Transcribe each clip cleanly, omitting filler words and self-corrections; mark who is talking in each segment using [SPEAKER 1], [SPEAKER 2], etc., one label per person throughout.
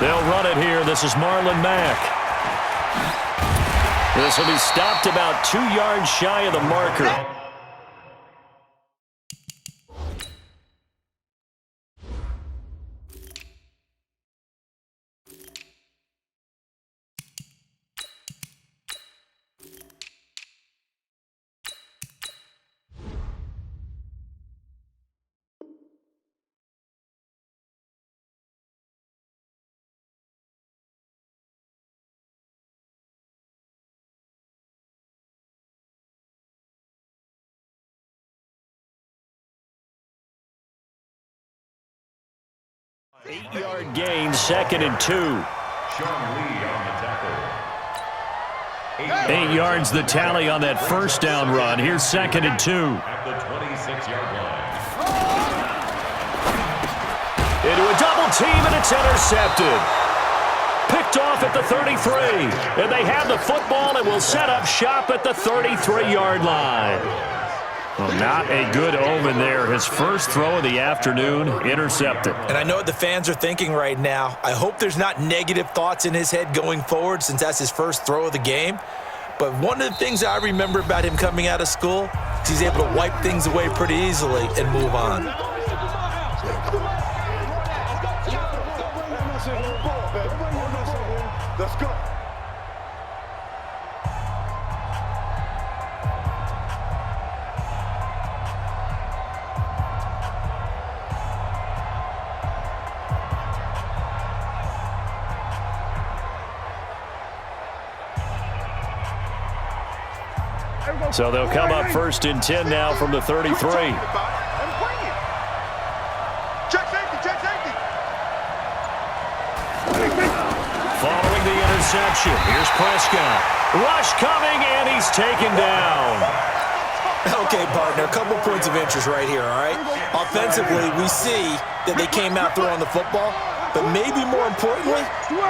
[SPEAKER 1] They'll run it here. This is Marlon Mack. This will be stopped about 2 yards shy of the marker. Eight-yard gain, 2nd and 2. 8 yards the tally on that first down run. Here's 2nd and 2.
[SPEAKER 2] At the 26-yard line.
[SPEAKER 1] Into a double team, and it's intercepted. Picked off at the 33. And they have the football and will set up shop at the 33-yard line. Well, not a good omen there. His first throw of the afternoon, intercepted.
[SPEAKER 3] And I know what the fans are thinking right now. I hope there's not negative thoughts in his head going forward since that's his first throw of the game. But one of the things I remember about him coming out of school is he's able to wipe things away pretty easily and move on.
[SPEAKER 4] Let's go.
[SPEAKER 1] So they'll come up 1st and 10 now from the 33.
[SPEAKER 4] Check safety, check safety.
[SPEAKER 1] Following the interception, here's Prescott. Rush coming, and he's taken down.
[SPEAKER 3] Okay, partner, a couple points of interest right here, all right? Offensively, we see that they came out throwing the football, but maybe more importantly,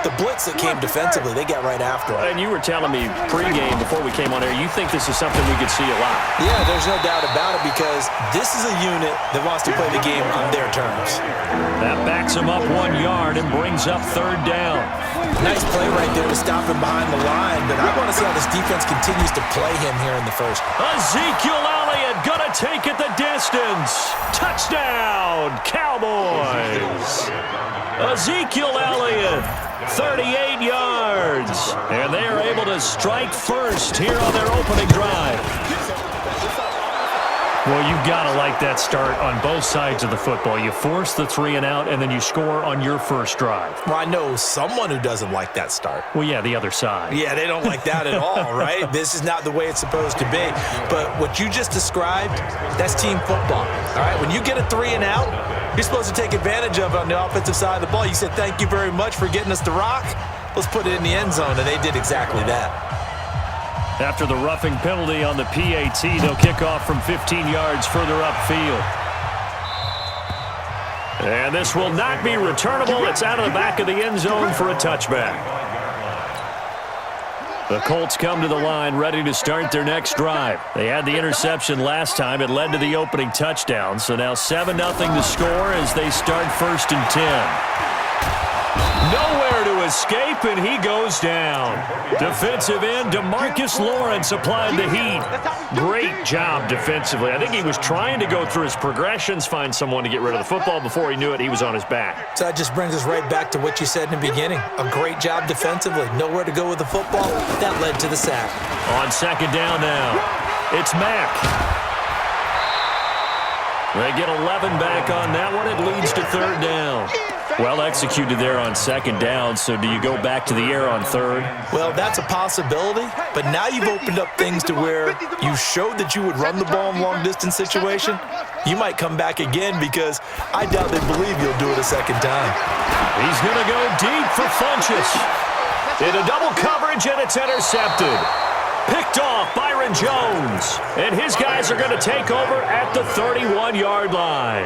[SPEAKER 3] the blitz that came defensively, they got right after it.
[SPEAKER 1] And you were telling me pregame before we came on air, you think this is something we could see a lot.
[SPEAKER 3] Yeah, there's no doubt about it because this is a unit that wants to play the game on their terms.
[SPEAKER 1] That backs him up 1 yard and brings up 3rd down.
[SPEAKER 3] Nice play right there to stop him behind the line, but I want to see how this defense continues to play him here in the first.
[SPEAKER 1] Ezekiel Elliott gonna take it the distance. Touchdown, Cowboys. Ezekiel Elliott, 38 yards. And they are able to strike first here on their opening drive. Well, you've got to like that start on both sides of the football. You force the 3 and out, and then you score on your first drive.
[SPEAKER 3] Well, I know someone who doesn't like that start.
[SPEAKER 1] Well, yeah, the other side.
[SPEAKER 3] Yeah, they don't like that at all, right? This is not the way it's supposed to be. But what you just described, that's team football, all right? When you get a 3 and out, you're supposed to take advantage of it on the offensive side of the ball. You said, thank you very much for getting us the rock. Let's put it in the end zone, and they did exactly that.
[SPEAKER 1] After the roughing penalty on the PAT, they'll kick off from 15 yards further upfield. And this will not be returnable. It's out of the back of the end zone for a touchback. The Colts come to the line ready to start their next drive. They had the interception last time. It led to the opening touchdown. So now 7-0 to score as they start 1st and 10. Nowhere to escape, and he goes down. Defensive end DeMarcus Lawrence applied the heat. Great job defensively. I think he was trying to go through his progressions, find someone to get rid of the football. Before he knew it, he was on his back.
[SPEAKER 3] So that just brings us right back to what you said in the beginning. A great job defensively. Nowhere to go with the football. That led to the sack.
[SPEAKER 1] On 2nd down now, it's Mack. They get 11 back on that one. It leads to 3rd down. Well executed there on 2nd down, so do you go back to the air on 3rd?
[SPEAKER 3] Well, that's a possibility, but now you've opened up things to where you showed that you would run the ball in long-distance situation. You might come back again because I doubt they believe you'll do it a 2nd time.
[SPEAKER 1] He's going to go deep for Funchess. Into double coverage, and it's intercepted. Picked off Byron Jones, and his guys are going to take over at the 31-yard line.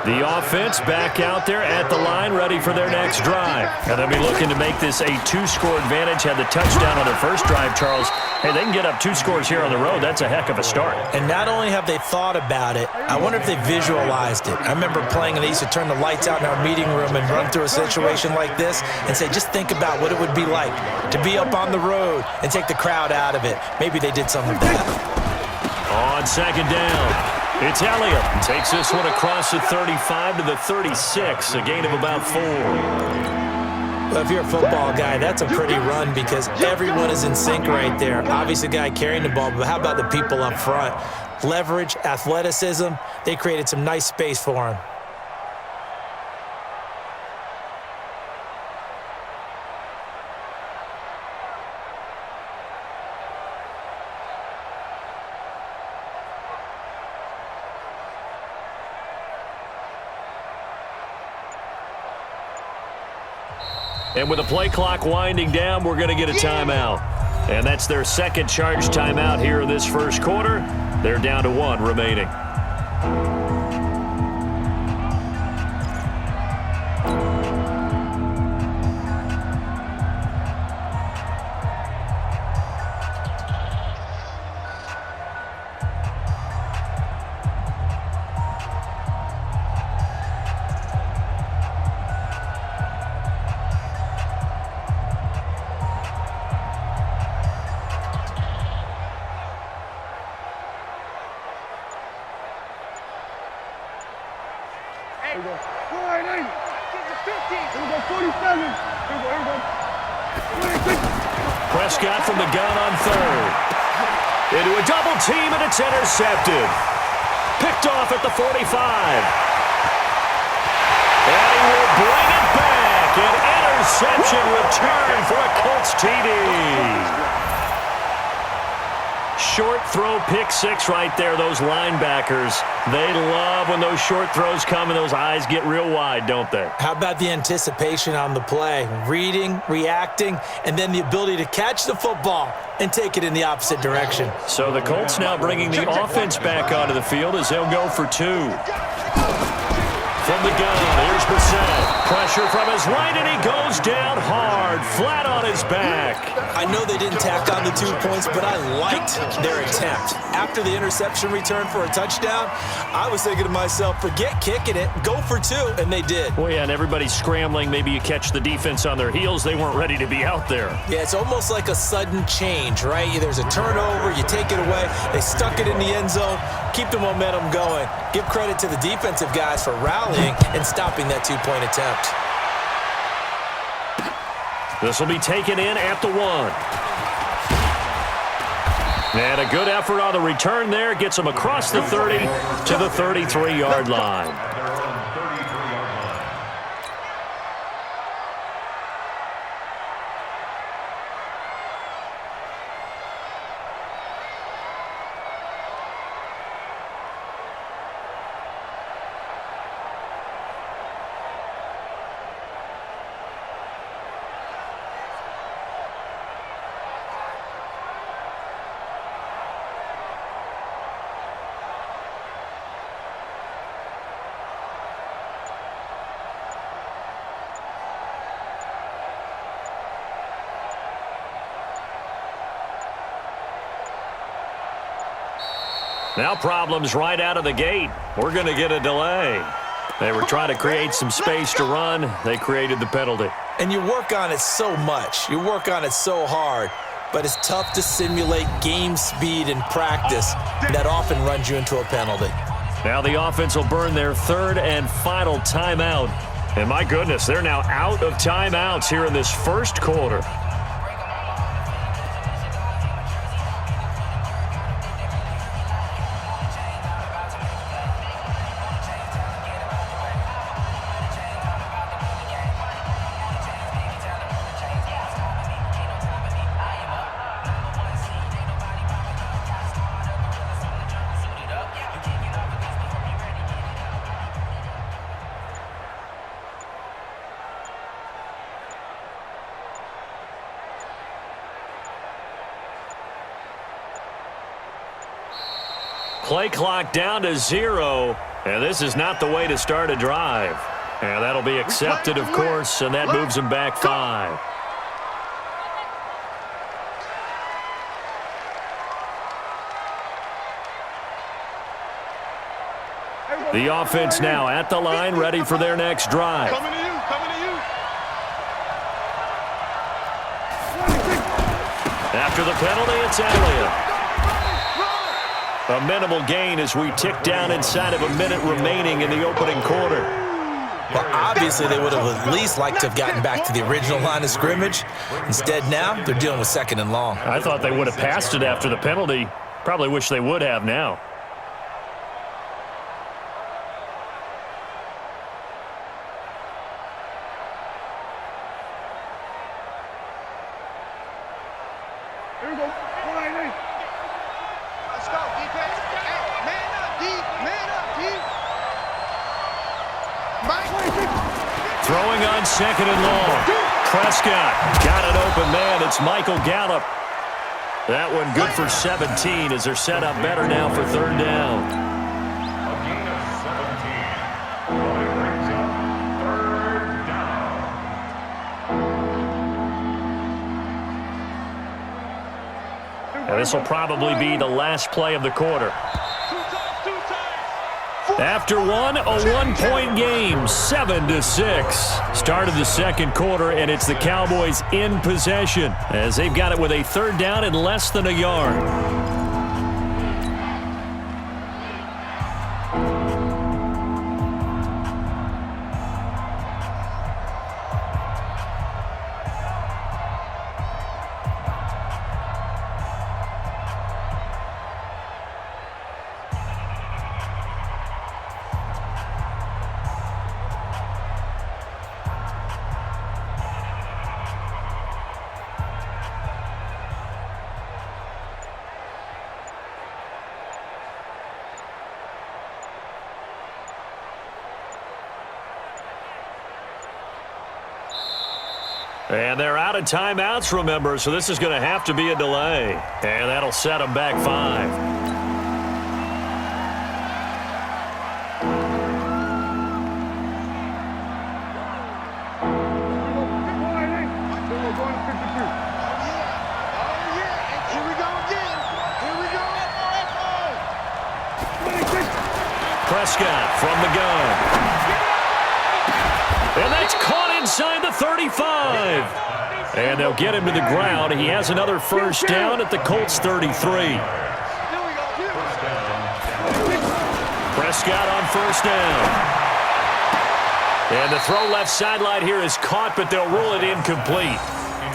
[SPEAKER 1] The offense back out there at the line, ready for their next drive. And they'll be looking to make this a two-score advantage. Had the touchdown on their first drive, Charles. Hey, they can get up 2 scores here on the road. That's a heck of a start.
[SPEAKER 3] And not only have they thought about it, I wonder if they visualized it. I remember playing, and they used to turn the lights out in our meeting room and run through a situation like this and say, just think about what it would be like to be up on the road and take the crowd out of it. Maybe they did some of that.
[SPEAKER 1] On second down, it's Elliott. Takes this one across the 35 to the 36, a gain of about 4.
[SPEAKER 3] Well, if you're a football guy, that's a pretty run because everyone is in sync right there. Obviously, the guy carrying the ball, but how about the people up front? Leverage, athleticism, they created some nice space for him.
[SPEAKER 1] And with the play clock winding down, we're going to get a timeout. And that's their second charge timeout here in this first quarter. They're down to 1 remaining.
[SPEAKER 4] Here we go. 480. 50. Here we go. 47. Here we go. 26.
[SPEAKER 1] Prescott from the gun on third. Into a double team, and it's intercepted. Picked off at the 45. And he will bring it back. An interception return for a Colts TD. Short throw, pick 6 right there, those linebackers. They love when those short throws come and those eyes get real wide, don't they?
[SPEAKER 3] How about the anticipation on the play? Reading, reacting, and then the ability to catch the football and take it in the opposite direction.
[SPEAKER 1] So the Colts now bringing the offense back onto the field as they'll go for 2. From the gun, here's Brissett. Pressure from his right, and he goes down hard, flat on his back.
[SPEAKER 3] I know they didn't tack on the 2 points, but I liked their attempt. After the interception return for a touchdown, I was thinking to myself, forget kicking it, go for 2, and they did.
[SPEAKER 1] Well, yeah, and everybody's scrambling. Maybe you catch the defense on their heels. They weren't ready to be out there.
[SPEAKER 3] Yeah, it's almost like a sudden change, right? There's a turnover, you take it away, they stuck it in the end zone, keep the momentum going. Give credit to the defensive guys for rallying and stopping that 2-point attempt.
[SPEAKER 1] This will be taken in at the 1. And a good effort on the return there. Gets them across the 30 to the 33-yard line. Now problems right out of the gate. We're going to get a delay. They were trying to create some space to run. They created the penalty.
[SPEAKER 3] And you work on it so much. You work on it so hard. But it's tough to simulate game speed in practice. That often runs you into a penalty.
[SPEAKER 1] Now the offense will burn their 3rd and final timeout. And my goodness, they're now out of timeouts here in this first quarter. Play clock down to 0. And this is not the way to start a drive. And that'll be accepted, of course, and that moves them back 5. The offense now at the line, ready for their next drive.
[SPEAKER 4] Coming to you, coming to you.
[SPEAKER 1] After the penalty, it's Elliott. A minimal gain as we tick down inside of a minute remaining in the opening quarter.
[SPEAKER 3] Well, obviously, they would have at least liked to have gotten back to the original line of scrimmage. Instead, now, they're dealing with 2nd and long.
[SPEAKER 1] I thought they would have passed it after the penalty. Probably wish they would have now.
[SPEAKER 4] Here we go. Line eight. Let's go, defense. Hey, man up, D. Man up, D.
[SPEAKER 1] Throwing on 2nd and long. Prescott got an open man. It's Michael Gallup. That one good for 17 as they're set up better now for 3rd down.
[SPEAKER 2] A gain of 17. That brings up 3rd down.
[SPEAKER 1] And this will probably be the last play of the quarter. After one, a 1-point game, 7-6. Start of the 2nd quarter, and it's the Cowboys in possession as they've got it with a 3rd down and less than a yard. And they're out of timeouts, remember, so this is going to have to be a delay. And that'll set them back 5. Prescott from the gun. And that's caught inside the 35. And they'll get him to the ground. He has another 1st down at the Colts 33. Prescott on 1st down. And the throw left sideline here is caught, but they'll rule it incomplete.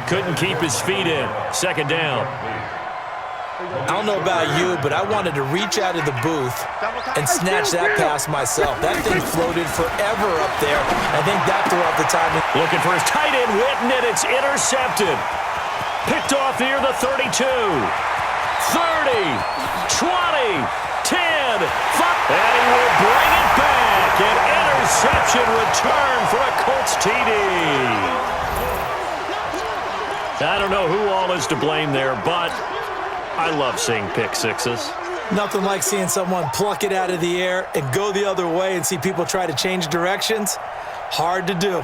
[SPEAKER 1] Couldn't keep his feet in. 2nd down.
[SPEAKER 3] I don't know about you, but I wanted to reach out of the booth and snatch that pass myself. That thing floated forever up there. I think that threw off the timing.
[SPEAKER 1] Looking for his tight end, Witten, and it's intercepted. Picked off near the 32. 30, 20, 10, 5. And he will bring it back. An interception return for a Colts TD. I don't know who all is to blame there, but I love seeing pick sixes.
[SPEAKER 3] Nothing like seeing someone pluck it out of the air and go the other way and see people try to change directions. Hard to do.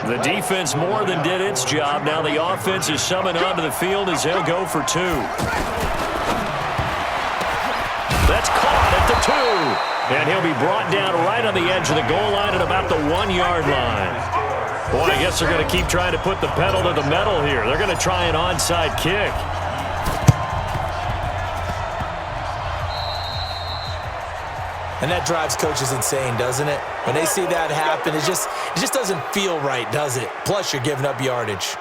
[SPEAKER 1] The defense more than did its job. Now the offense is summoned onto the field as they'll go for 2. That's caught at the 2. And he'll be brought down right on the edge of the goal line at about the 1-yard line. Boy, I guess they're going to keep trying to put the pedal to the metal here. They're going to try an onside kick.
[SPEAKER 3] And that drives coaches insane, doesn't it? When they see that happen, it just doesn't feel right, does it? Plus, you're giving up yardage.